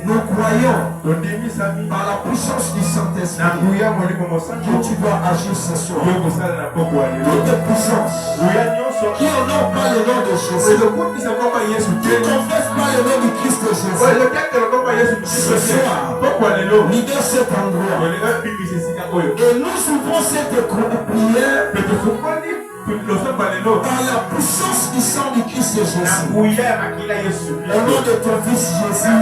Nous croyons par la puissance du Saint-Esprit que tu dois agir ce soir. Toutes les puissances qui n'honorent pas le nom de Jésus, qui ne confessent pas le nom du Christ de Jésus, ce soir, libère cet endroit. Et nous ouvrons cette prière par la puissance du sang du Christ de Jésus. Au nom de ton Fils Jésus,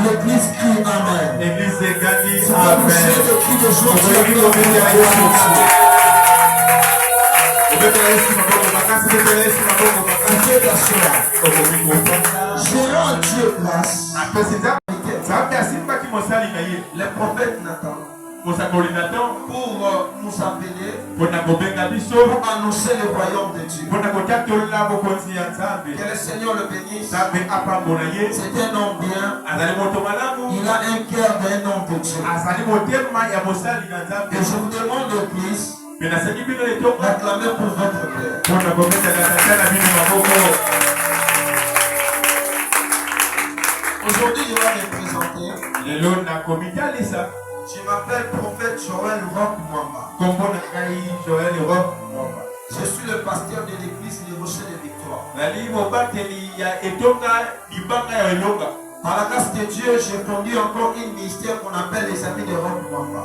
l'Église crie Amen. C'est pas poussé de cri de joie qui Gérant Dieu place. Les prophètes Nathan pour nous appeler, pour annoncer le royaume de Dieu. Que le Seigneur le bénisse. C'est un homme bien. Il a un cœur d'un homme de Dieu. Et je vous demande l'église d'acclamer pour votre Père. Aujourd'hui, je vais me présenter. Je m'appelle prophète Joël Roch Mwamba. Je suis le pasteur de l'église du Rocher de Victoire. Par la grâce de Dieu, j'ai conduit encore une ministère qu'on appelle les amis de Roch Mwamba.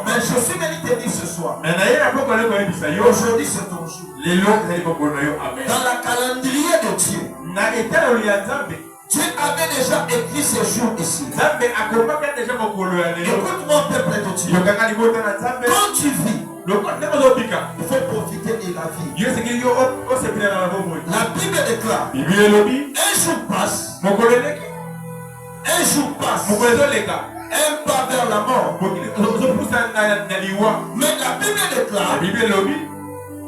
Mais je suis venu te dire ce soir. Aujourd'hui, c'est ton jour. Dans la calendrier de Dieu, Dieu avait déjà écrit ce jour ici. Écoute mon peuple de Dieu. Quand tu vis, il faut profiter de la vie. La Bible déclare, un jour passe, un pas vers la mort. Mais la Bible déclare,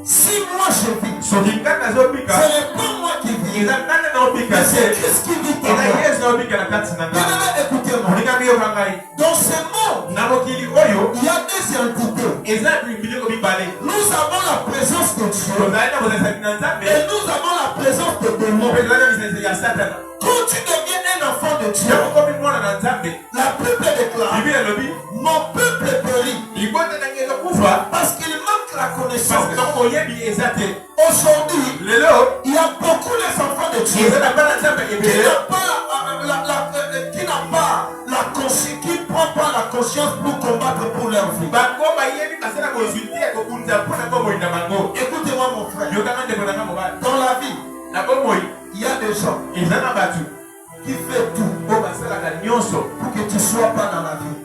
si moi je vis, ce n'est pas moi qui vis, mais c'est Christ qui vit en moi. Écoutez-moi. Dans ce monde, il y a des entités. Nous avons la présence de Dieu et nous avons la présence de démons. Quand tu deviens un enfant de Dieu, la Bible déclare, mon peuple périt parce qu'il manque la connaissance. Aujourd'hui, il y a beaucoup d'enfants de Dieu qui ne prend pas la conscience pour combattre pour leur vie. Écoutez-moi mon frère, dans la vie, il y a des gens qui fait tout pour que tu ne sois pas dans la vie.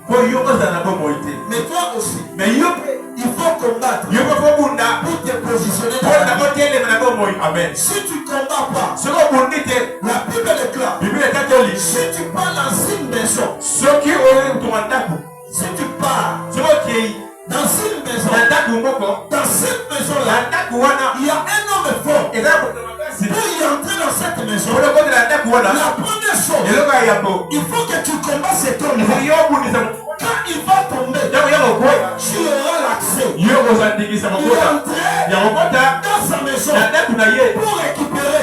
Mais toi aussi, il faut combattre pour te positionner dans la vie. Amen. Si tu ne combats pas, la Bible déclare, si tu pars dans une maison, si tu pars dans une maison, dans cette maison-là, il y a un homme fort. Pour y entrer dans cette maison, la première chose, il faut que tu combats cet homme. Quand il va tomber, tu auras l'accès. Il entrer dans sa maison pour récupérer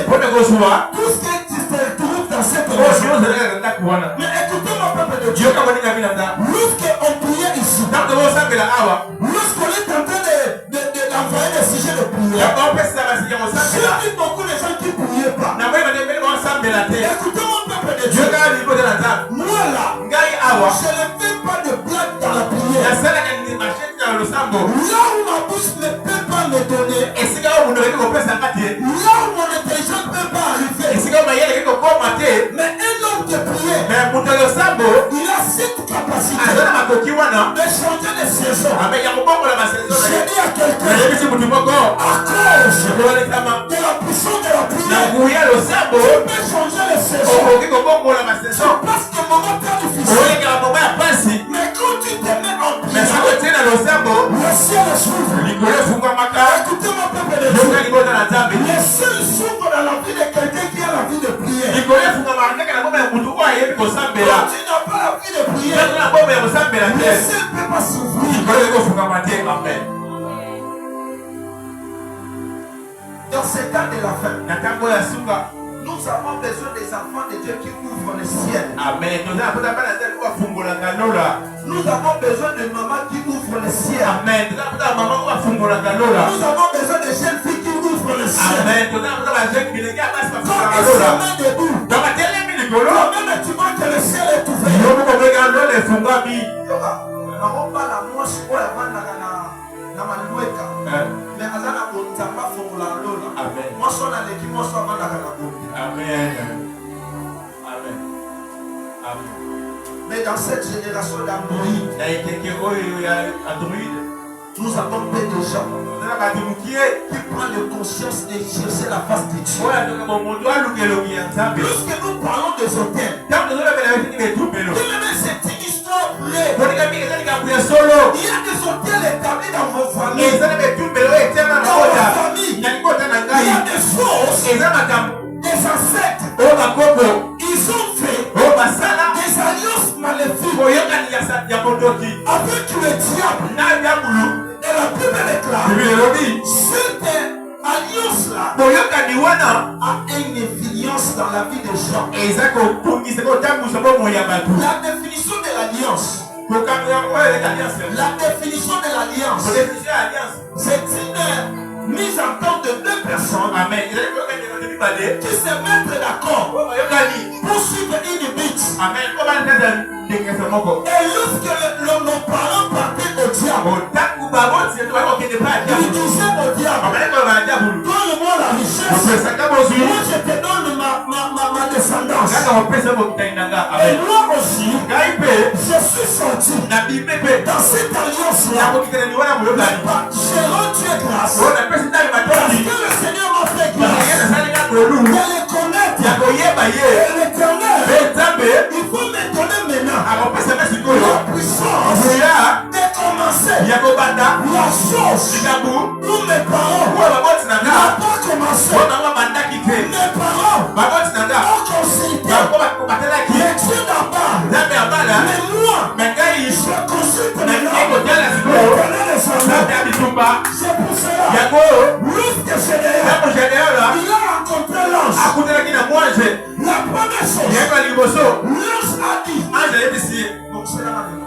tout ce que tu te trouves dans cette maison. Mais écoutez mon peuple de Dieu. Lorsqu'on priait ici, lorsqu'on est en train d'envoyer des sujets de prière, j'ai vu beaucoup de gens qui ne priaient pas. Écoutez mon peuple de Dieu. Moi là, je ne fais pas de blague dans la prière. Là où ma bouche ne peut pas me donner, là où mon intelligence ne peut pas arriver, mais un homme de prière, il a cette capacité de changer de saison. J'ai dit à quelqu'un, à cause de la puissance de la prière, tu peux changer de saison. C'est parce que moment très difficile, mais quand tu te mets en prière, le ciel s'ouvre. Écoutez mon peuple de Dieu, le ciel s'ouvre dans la vie de quelqu'un qui a la vie de prière. Quand tu n'as pas la vie de prière, le ciel ne peut pas s'ouvrir. Dans ces temps de la fin, nous avons besoin des enfants de Dieu qui ouvrent le ciel. Amen. Nous avons besoin de mamans qui ouvrent le ciel. Amen. Nous avons besoin de jeunes filles qui ouvrent le ciel. Amen. Quand ils se mettent debout, toi-même tu vois que le ciel est ouvert. Mais dans cette génération d'Android, nous avons peu de gens qui prennent conscience de chercher la face de Dieu. Lorsque nous parlons des hôtels, c'est une histoire vraie. Il y a des hôtels établis dans vos familles. Dans vos familles, il y a des choses, des ancêtres. Ils ont fait des alliances maléfiques avec le diable. Et la Bible déclare, cette alliance-là a une influence dans la vie des gens. La définition de l'alliance. La définition de l'alliance, c'est une mise en temps de deux personnes qui se mettent d'accord pour suivre une but. Et lorsque nos parents partaient au diable, ils disaient au diable, donne-moi la richesse, moi je te donne ma descendance. Et moi aussi, je suis sorti dans cette alliance-là. Je rends Dieu grâce parce que le Seigneur m'a fait grâce de le connaître. Et l'Éternel, il faut me donner maintenant la puissance de commencer la chose où mes parents n'ont pas commencé. Mes parents ont consulté les dieux d'Abba. Mais moi, je consulte maintenant l'Éternel des armées. C'est pour cela, lorsque Gédéon il a rencontré l'ange, la première chose, l'ange a dit, donc c'est la même.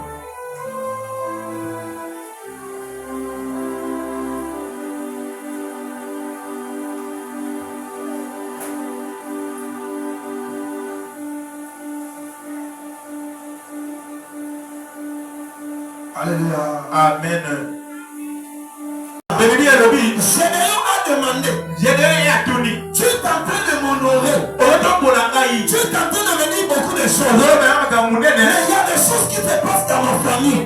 Alléluia. Amen. Gédéon a demandé. Tu es en train de m'honorer. Tu es en train de me dire beaucoup de choses. Mais il y a des choses qui se passent dans ma famille.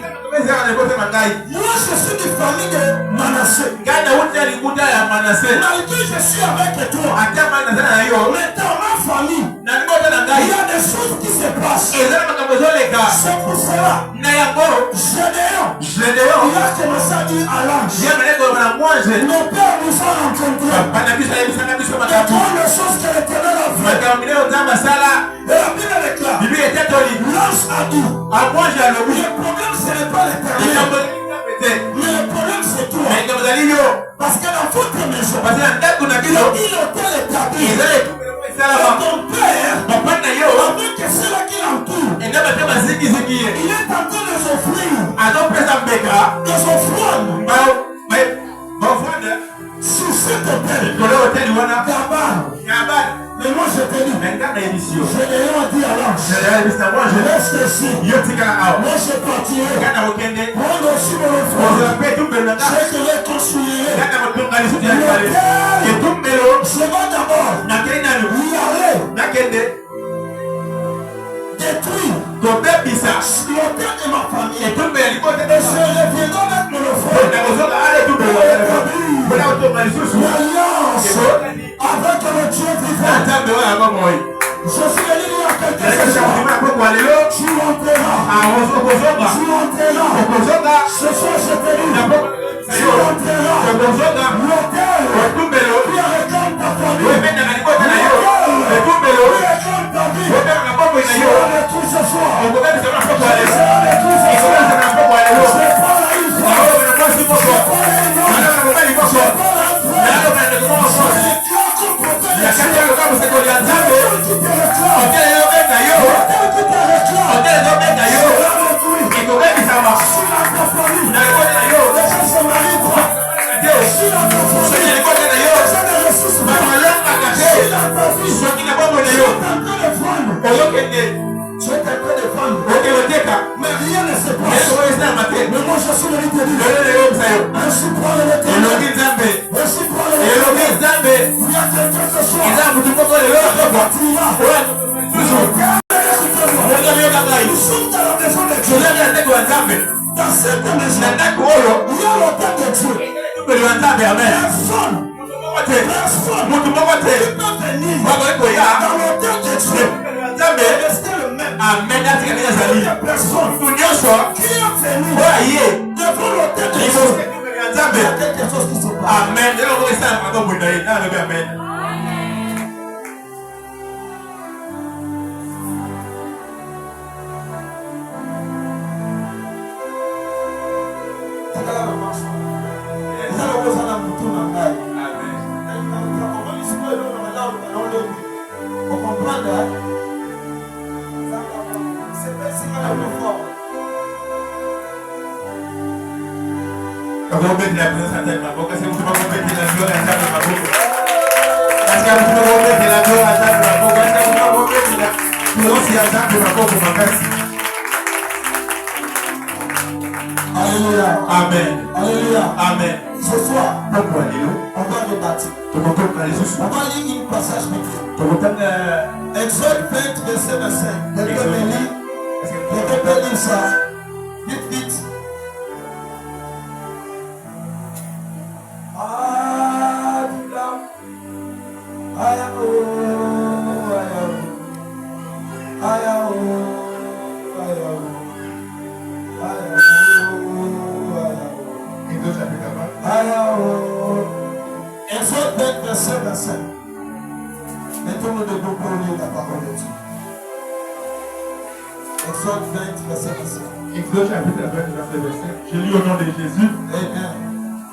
Moi, je suis de famille de Manassé. Malgré je suis avec toi. Mais dans ma famille, il y a des choses qui se passent. C'est pour cela, Gédéon, il a commencé à dire à l'ange, nos pères nous ont rencontrés. Et toutes les choses que l'Éternel a fait. Et la Bible déclare, l'ange a dit, le problème ce n'est pas l'Éternel, mais le problème c'est toi. Parce que dans votre maison, il a dit l'hôtel établi. Et ton père, avec ceux-là qui l'entourent, Il est en train de s'offrir des offrandes sur cet hôtel. Mais moi je te dis, je l'ai dit alors, je reste ici. Moi je partirai. Prendre aussi mon offrande. Je te réconcilierai. Je vais d'abord y aller. Détruire l'hôtel de ma famille. Et je reviendrai avec mon offrande. L'alliance avec le Dieu vivant. Je suis venu il y a quelques instants. Tu entreras. Ce soir je te dis. Tu entreras. L'hôtel qui réclame ta famille. L'hôtel qui réclame ta vie. Je le trouve ce soir. Je le trouve ce soir. Je prends la une fois. Je prends la une fois. Mais rien ne se passe. Mais moi je suis venu te dire. Ainsi prend le Éternel. Ainsi prend le Éternel. Il y a quelqu'un ce soir. Nous sommes dans la maison de Dieu. Dans cette maison, il y a l'autel de Dieu. Personne qui peut venir dans l'autel de Dieu et rester le même. Il y a personne qui est venu devant l'autel de Dieu. Il y a quelque chose qui se passe. Amen. Alléluia. Amen. Alléluia. Amen. Ce soir, on va rebâtir. On va lire une passage biblique. Exode 20, verset 25. Quelqu'un peut lire ça. Vite, vite. Exode 20, verset 25. Mettons-nous debout pour lire la parole de Dieu. Exode 20, verset 25. Exode chapitre 20, verset 25. Je lis au nom de Jésus. Amen.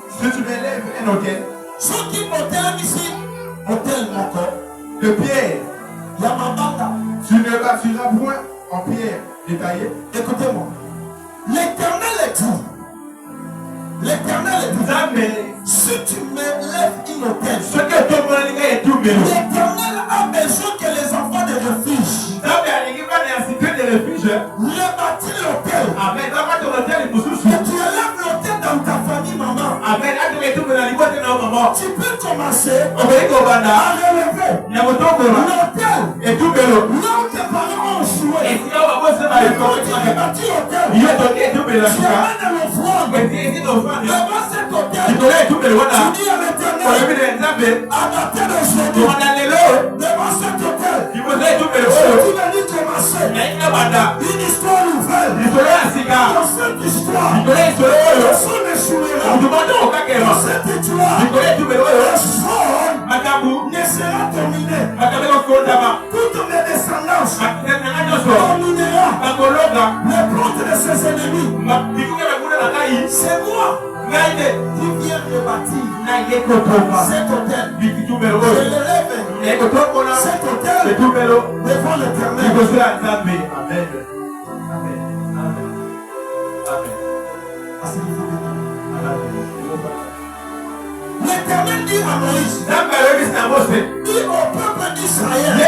Si tu m'élèves un hôtel, ce qui m'hôtel ici, hôtel mon corps, de pierre, Yamabata, tu ne bâtiras point en pierre détaillée. Écoutez-moi. L'Éternel est dit. L'Éternel est dit. Si tu m'élèves une hôtel, l'Éternel a besoin que les enfants de refuge le bâtir l'hôtel. Que tu élèves l'hôtel dans ta famille, maman. Tu peux commencer à relever l'hôtel. Là où tes parents ont joué. Tu as bâti l'hôtel. Tu amènes l'offrande devant cet hôtel. Tu dis à l'Éternel, à partir d'aujourd'hui, devant cet hôtel, tu vas lui commencer une histoire nouvelle. Dans cette histoire, personne ne jouera. Dans cette histoire, personne ne sera terminé. Toutes mes descendances dominera les plantes de ses ennemis. C'est moi qui viens rebâtir cet hôtel. Je l'élève cet hôtel devant l'Éternel. Amen. Amen. L'Éternel dit à Moïse, dit au peuple d'Israël, ne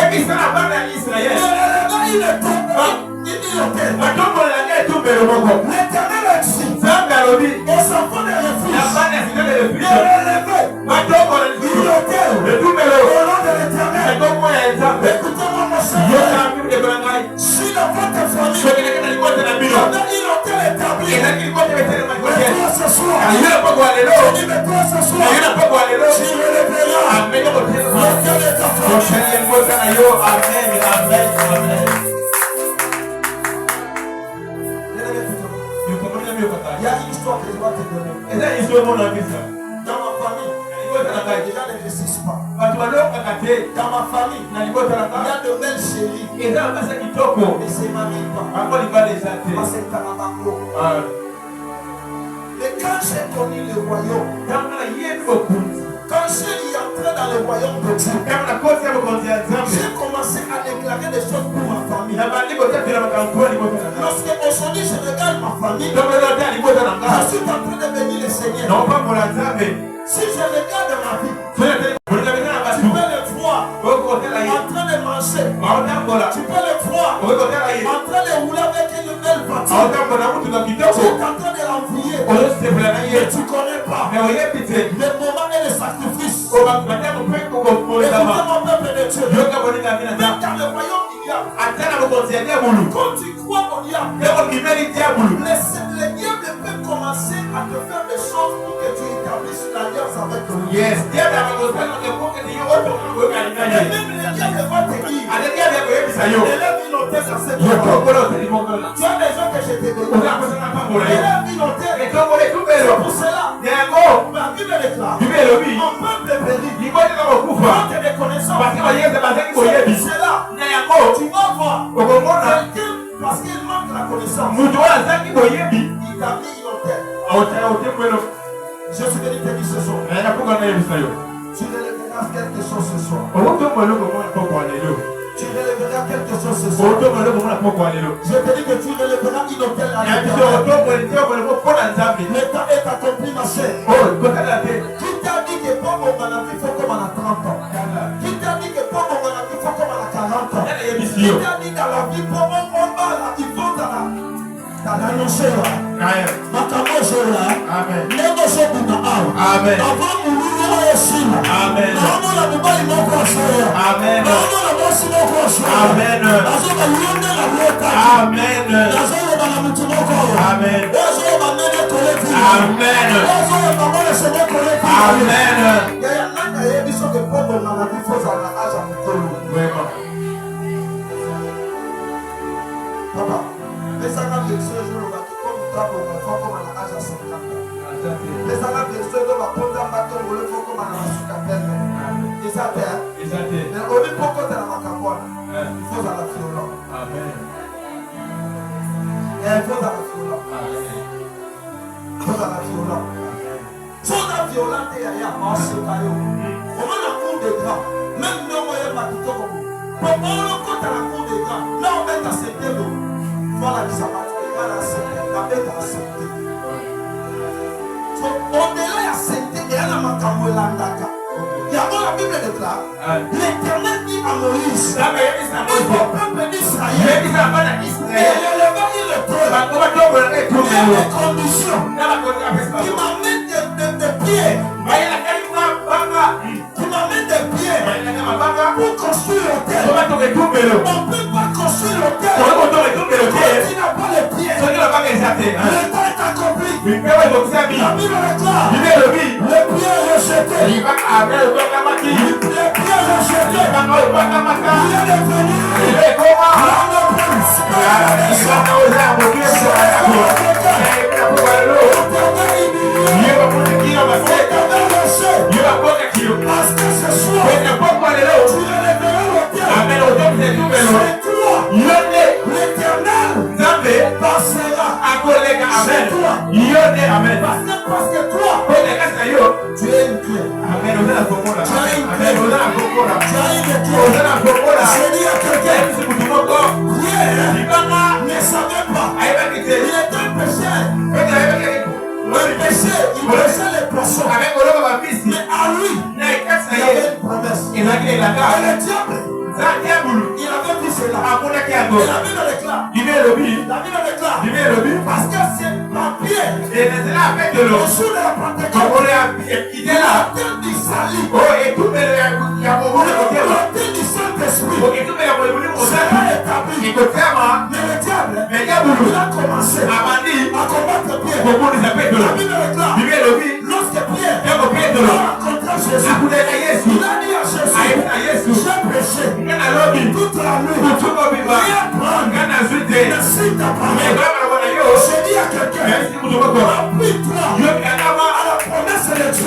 relève une tête. L'Éternel a dit aux enfants de refuge de relever une hôtel au nom de l'Éternel. Écoutez-moi mon Seigneur, si dans votre famille il y a une hôtel établi, mets-toi ce soir, mets-toi ce soir, tu relèveras l'hôtel de ta famille. Il y a une histoire que je vais te donner. Dans ma famille, les gens ne réussissent pas. Dans ma famille, il y a de belles chéries. Mais c'est ma vie pas. Parce que t'as ma banco. Mais quand j'ai connu le royaume, quand je suis entré dans le royaume de Dieu, j'ai commencé à déclarer des choses pour ma famille. Lorsque aujourd'hui je regarde ma famille, je suis en train de bénir le Seigneur. Si je regarde ma vie, tu peux le voir en train de manger. Tu peux le voir en train de rouler avec une belle voiture. Tu es en train de l'envier. Mais tu ne connais pas le moment et le sacrifice. Écoutez mon peuple de Dieu. Même dans le royaume du diable, quand tu crois au diable, le diable peut commencer à te faire des choses pour que tu établisses l'alliance avec lui. Et même le diable va te dire, élève une hôtel dans cette maison. Tu as des gens que je t'ai donné. Élève une hôtel. C'est pour cela. La Bible déclare, mon peuple périt, manque de connaissances. C'est cela. Tu vas voir quelqu'un, parce qu'il manque la connaissance, il t'a mis une hôtel. Je suis venu te dire ce soir, tu relèveras quelque chose ce soir. Tu relèveras quelque chose ce soir. Je te dis que tu relèveras une hôtel à l'Éternel. L'État est accompli, ma chère. Qui t'a dit que Bobo Manafi faut comme on a 30 ans? Qui t'a dit que Bobo Manafi faut comme on a 40 ans? Qui t'a dit dans la vie, Bobo Mamba, il faut dans l'annoncer là. Makamoshe là. Négocier pour ta âme. Avant mourir aussi là. Avant la mobile mon conseil. Avant la bosse mon conseil. Avant la lune la lota. Avant la mutu mon corps. Avant la mène collective. Avant la maman le Seigneur collective. Il y a un an qui a dit que Bobo dans la vie faut à la âge à Mukolo. Vraiment. Papa. Les Arabes de ce jour, comme nous avons comme à l'âge à 50 ans. Les Arabes de ce jour, comme nous avons comme à l'âge à 50 ans. Ils avaient. Mais au lieu pour côté de la macabole, il faut à la violence. Il faut à la violence. Il faut à la violence. Faut la violence et il y a un caillou. Comment la cour des grands, même nous, on est pas tout au bout. Pour le côté de la cour des grands, là on est à 7 euros. Voilà qui s'appelle la bête à la santé. Au-delà de la santé, il y a la makambo et la ndaka. Il y a la Bible déclare, l'Éternel dit à Moïse, au peuple d'Israël, il éleva le trône. Il y a des conditions qui m'amènent des pieds. Qui m'amènent des pieds pour construire l'hôtel. On ne peut pas construire l'hôtel quand tu n'as pas les pieds. Le temps est accompli. La Bible déclare, les pieds rejetés. Les pieds rejetés. Il est devenu l'homme prince. Parce que ce soir, tu relèveras l'hôtel. L'Éternel passera chez toi. Parce que toi, tu es une clé. Tu as une clé. Je dis à quelqu'un, Pierre ne savait pas. Il était un pécheur. Et la Bible déclare. Parce que c'est papier. Le jour de la Pentecôte. L'autel du salut. L'autel du Saint-Esprit. Sera établi. Mais le diable, il a commencé à combattre Pierre. La Bible déclare. Lorsque Pierre a rencontré Jésus, il a dit à Jésus, j'ai prêché toute la nuit. Viens prendre. Mais si ta parole, j'ai dit à quelqu'un, appuie-toi à la promesse de Dieu.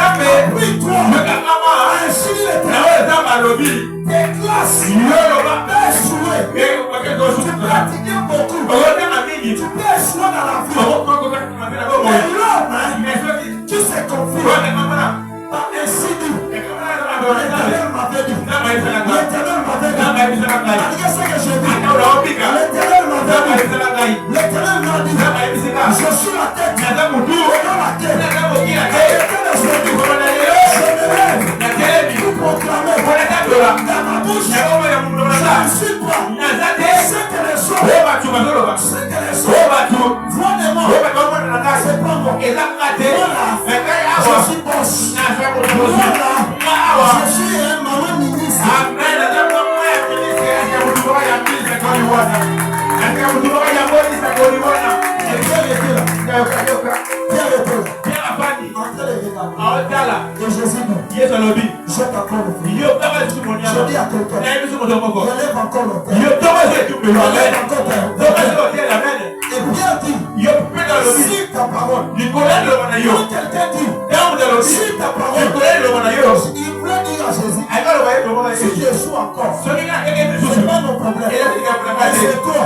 Appuie-toi à insinuer l'éternel. Tes classes peuvent échouer. Tu pratiques beaucoup. Tu peux échouer dans la vie. Mais l'homme qui se confie par insidu. L'éternel m'avait dit. L'éternel m'avait dit. Regardez ce que j'ai dit. L'éternel m'avait dit. L'éternel m'a dit. Je suis la tête. Et non la tête. Et l'éternel je me lève pour proclamer dans ma bouche. Je ne suis pas. C'est que les choses. C'est que les choses. Voix de moi. C'est pas moi. Je suis boss. Je suis un maman ministre. Et Jésus dit, je t'accorde le feu. Je dis à quelqu'un, relève encore le terre. Relève encore le terre. Et bien dit, si ta parole, quand quelqu'un dit, si ta parole, il voulait dire à Jésus, si je joue encore, c'est pas mon problème. C'est toi.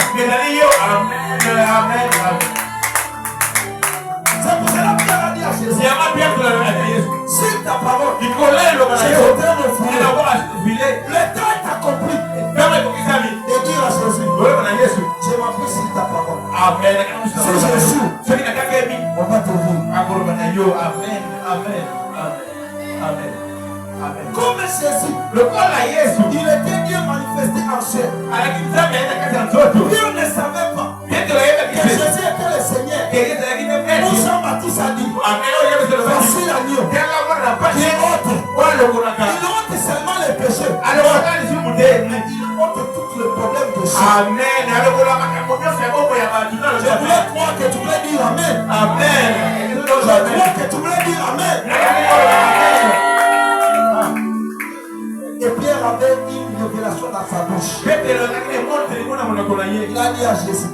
C'est pour cela que Pierre a dit à Jésus, si ta parole, j'ai ôté mon filet, le temps est accompli. Et dire à Jésus, je m'appuie sur ta parole. Si je joue, on va te vivre. Amen. Comme Jésus, il était bien manifesté en chair. Dieu ne savait pas que Jésus était le Seigneur. Où Jean-Baptiste a dit, voici l'agneau qui ôte. Il ôte seulement les péchés. Mais il ôte tout le problème de chair. Je voulais croire que tu voulais dire Amen. Je crois que tu voulais dire Amen. Et Pierre avait une révélation dans sa bouche. Il a dit à Jésus,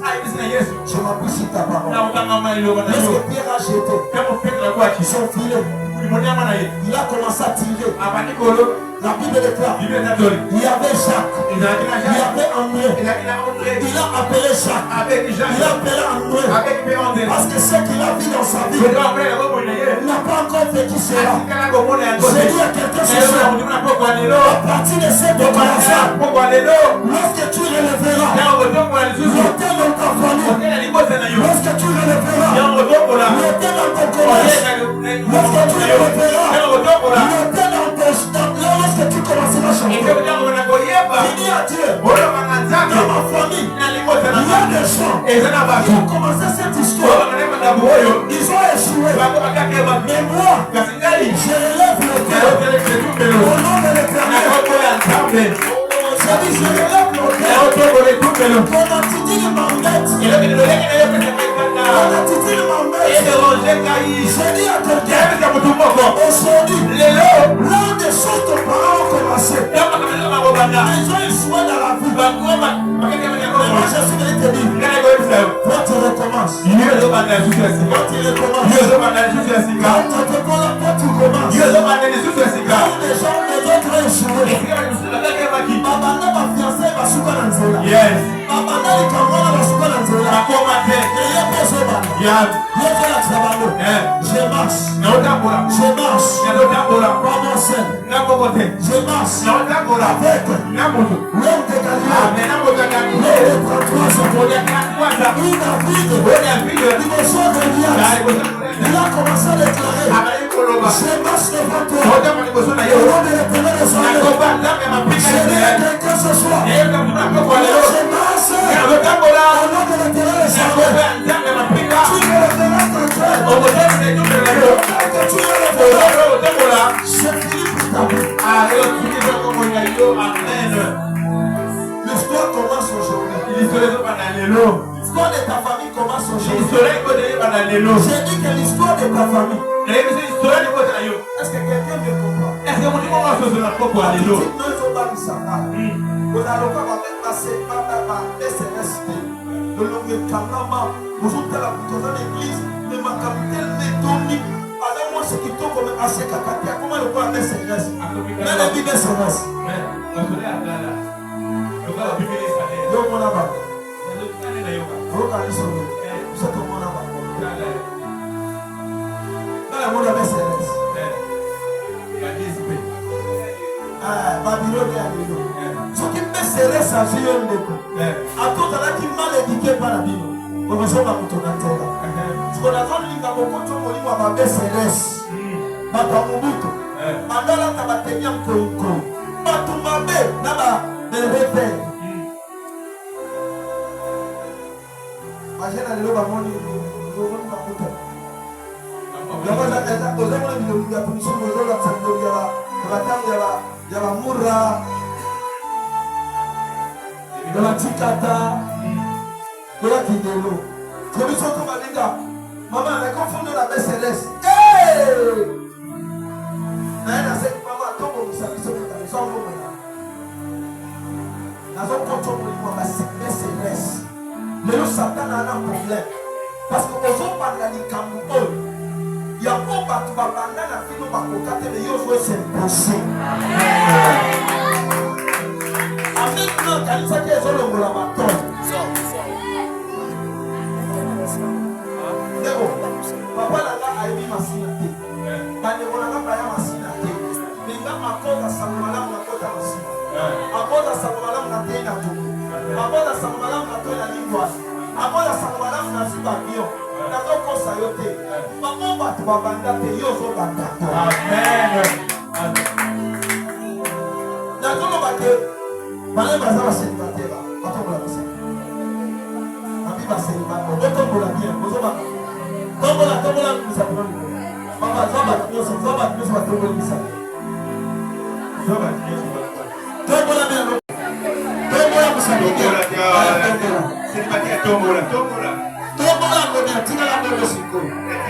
je m'appuie sur ta parole. Lorsque Pierre a jeté son filet, il a commencé à tirer. La Bible déclare, il y avait Jacques, il y avait André. Il a appelé Jacques, il a appelé André. Parce que ce qu'il a vu dans sa vie, il n'a pas encore vécu cela. J'ai dit à quelqu'un ce soir, à partir de cette déclaration, lorsque tu relèveras l'autel dans ta famille, lorsque tu relèveras l'autel dans ton commerce, lorsque tu relèveras l'autel dans ton lorsque tu commenceras à chanter, il dit à Dieu, dans ma famille, il y a des gens qui ont commencé cette histoire, ils ont échoué, mais moi, je relève le terre au nom de l'Éternel. Je dis, je relève le terre. Ton attitude m'embête. Ton attitude m'embête. Je dis à quelqu'un, aujourd'hui, l'un des choses que tes parents ont commencé, ils ont échoué dans la vie. Mais moi, je suis venu te dire, toi tu recommences. Quand tu recommences, toi tu commences. Quand les gens, les autres ont échoué, babanda ma fiancée va souka na nzela. Babanda likamwana va souka na nzela. Eye poso bana. Yoko ya tsabalo. Je marche. Pas mon seul. Je marche. Avec l'homme de Galilée. L'homme de 33 ans. Une David. Il me sort de Lias. Il a commencé à déclarer. Je marche devant toi. Au nom de l'Éternel des armées. J'aimerais que ce soit. Je marche. Au nom de l'Éternel des armées. Tu me révéleras ton cœur. Que tu me révéleras. Je prie pour ta vie. L'histoire commence aujourd'hui. L'histoire de ta famille commence aujourd'hui. J'ai dit que l'histoire de ta famille. Est-ce que quelqu'un me comprend? Ce qui me serait chargé de coup. À tout à l'heure qui mal éduqué par la Bible. On va se faire pour ton antenne. Ce qu'on a dit, c'est beaucoup de choses qui vont baisser céleste. Batamubuto. Mandala tabatenya mkoiko. Batumabe naba berete. Majena lelo bamoni ngomoni bakuta. Yabaza kaza ozamona bilongi ya punisho ngozola tsando ya batangu ya bamura. De la tikata. De la kidelo. Je me sens comme Alinga. Maman, elle a confondu la baie céleste. Elle a dit, maman, ton bon, ça me semble que ça me semble. Nous avons contrôlé la baie céleste. Mais le Satan a un problème. Parce que nous avons parlé de Kambo. Il y a pas de babana, la fille de Bakokate, mais il y a aussi un péché. Amen. Non, quand il s'agit de la bataille. Papa langa aibi masina te. Bande bonanga baya masina te. Linga akoda samalamu na kota masina. Akoda samalamu na te na tu. Akoda samalamu na to na lingwa. Akoda samalamu na sibabio. Na to kosa yote. Papa batu babanda te yozo banda. Amen. Na to no bate. Bale bazaba célibataire. Bato bola basa. Abi ba célibataire. Bato bola bien. Bozo ba. Tombola misapona. Papa zoba tunyosha tombola misapona. Zoba tunyosha. Tombola misapona. Tombola. Tombola ngonya tina la bobo siko.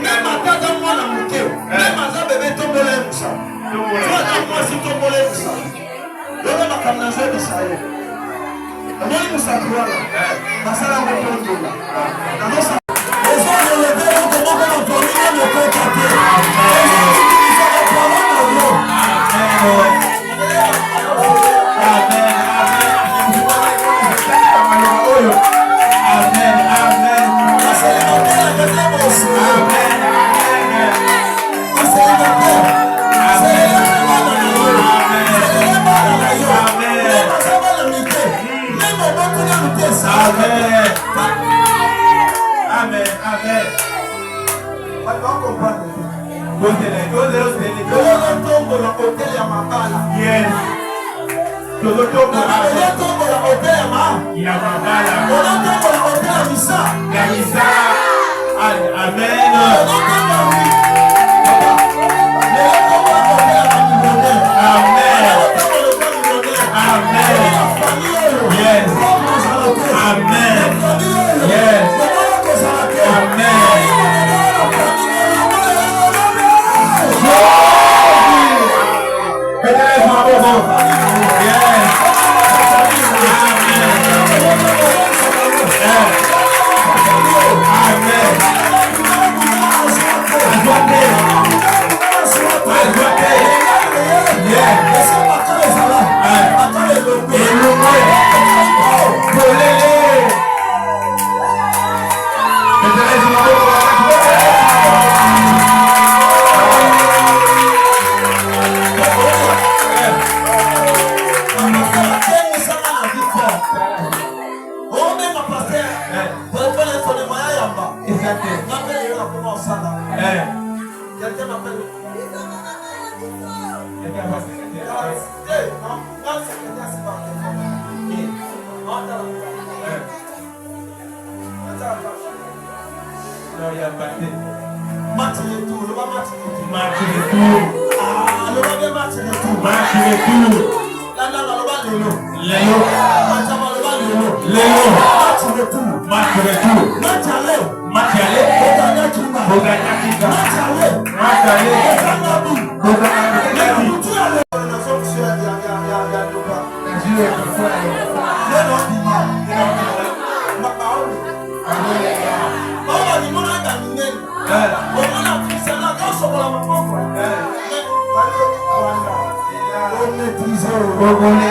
Même ataka mwana mukeo. Même aza bébé tombola musa. Tombola mwasi tombola musa. Lola makamna zote sayo. Amoni musa kuala. Masala ngotombola. Namosa Quelqu'un m'appelle. Quelqu'un va secrétaire. Non, secrétaire, c'est pas non, il y a batté. match retour, le match retour. Match retour. Ah, le match retour. Match retour. Là, le Léo. Léo. Match avant le Léo. Léo. Match retour. Match retour. Match aller. Match aller. Bogania Kinga. Bogania Kinga. Match aller. Match aller. Boganabi. Boganabi. Tout aller. On a fait que il y a Dopa. Nigeria est fort. Le nom du mal. Ma parole. Oh, il m'a gagné. On a pris ça là, quand on l'a on maîtrise. On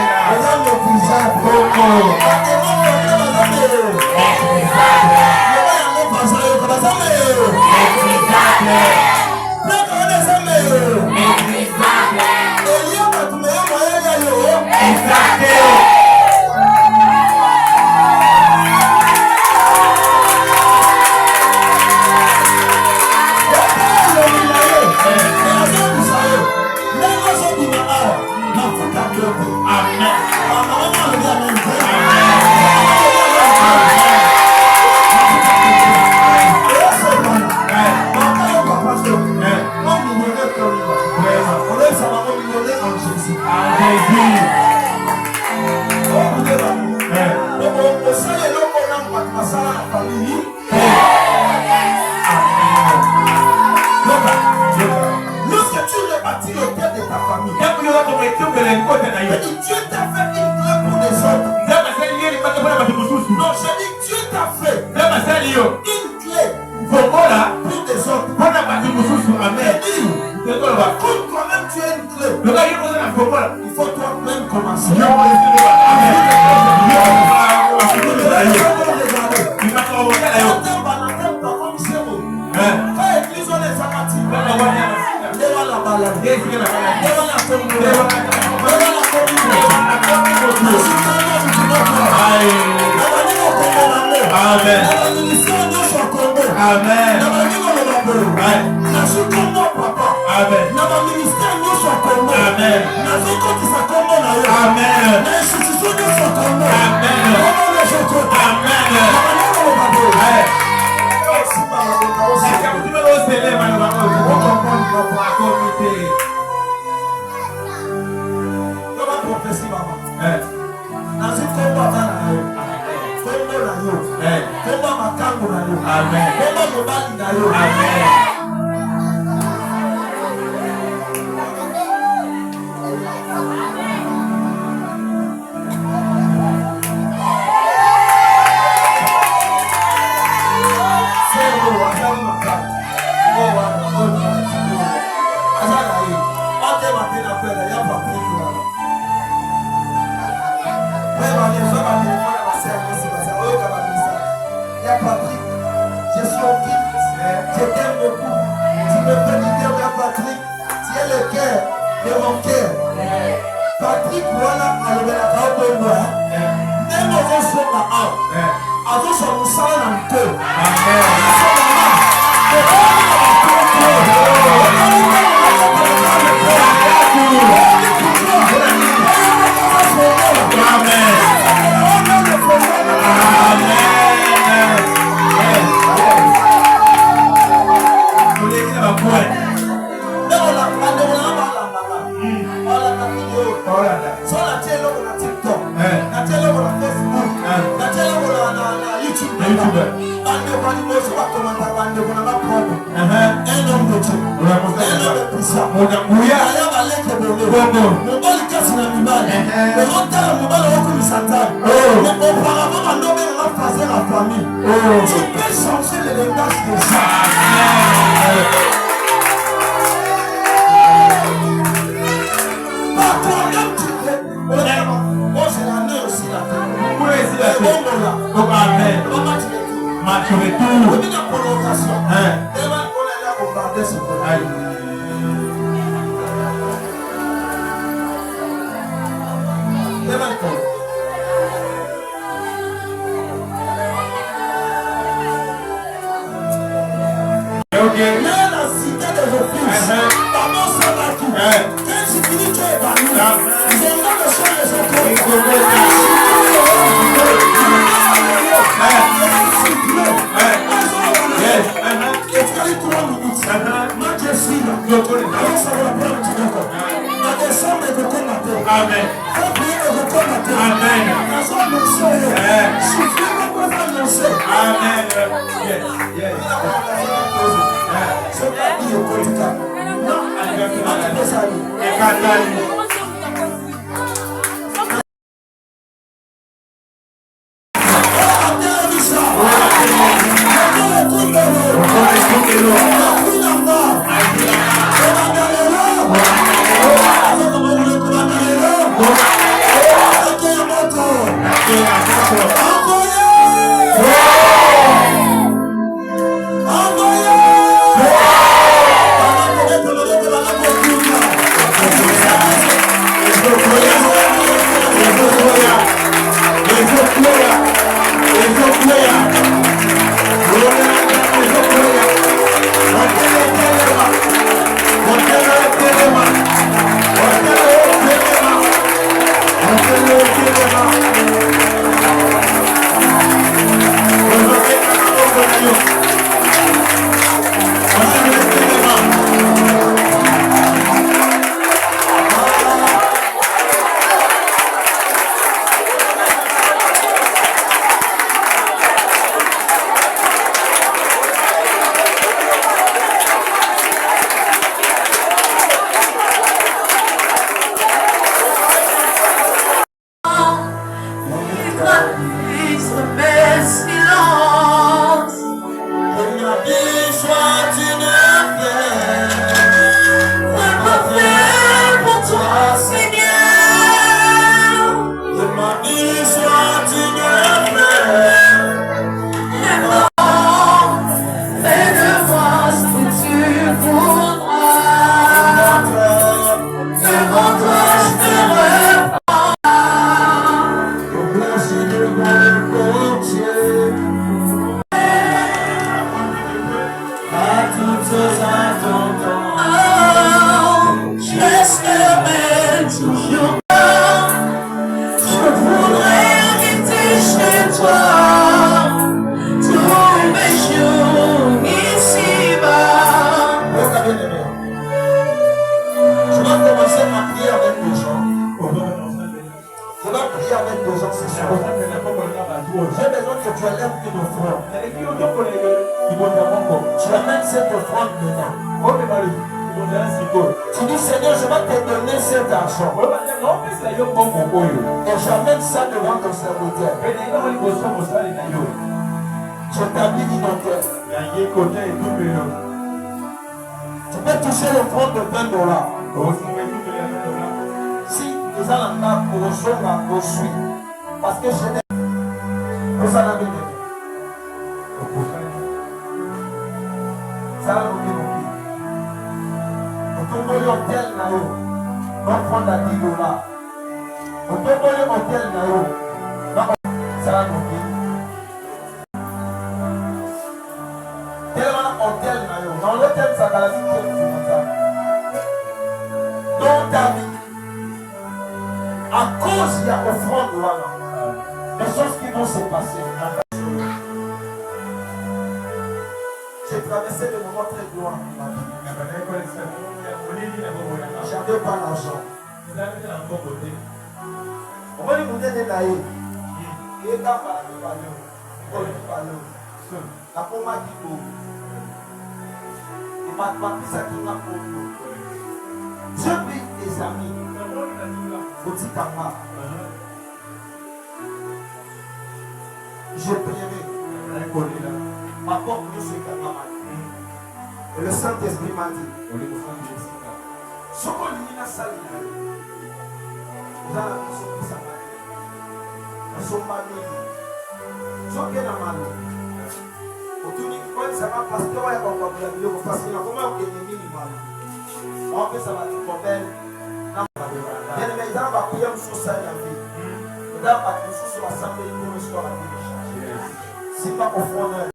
C'est pas au fond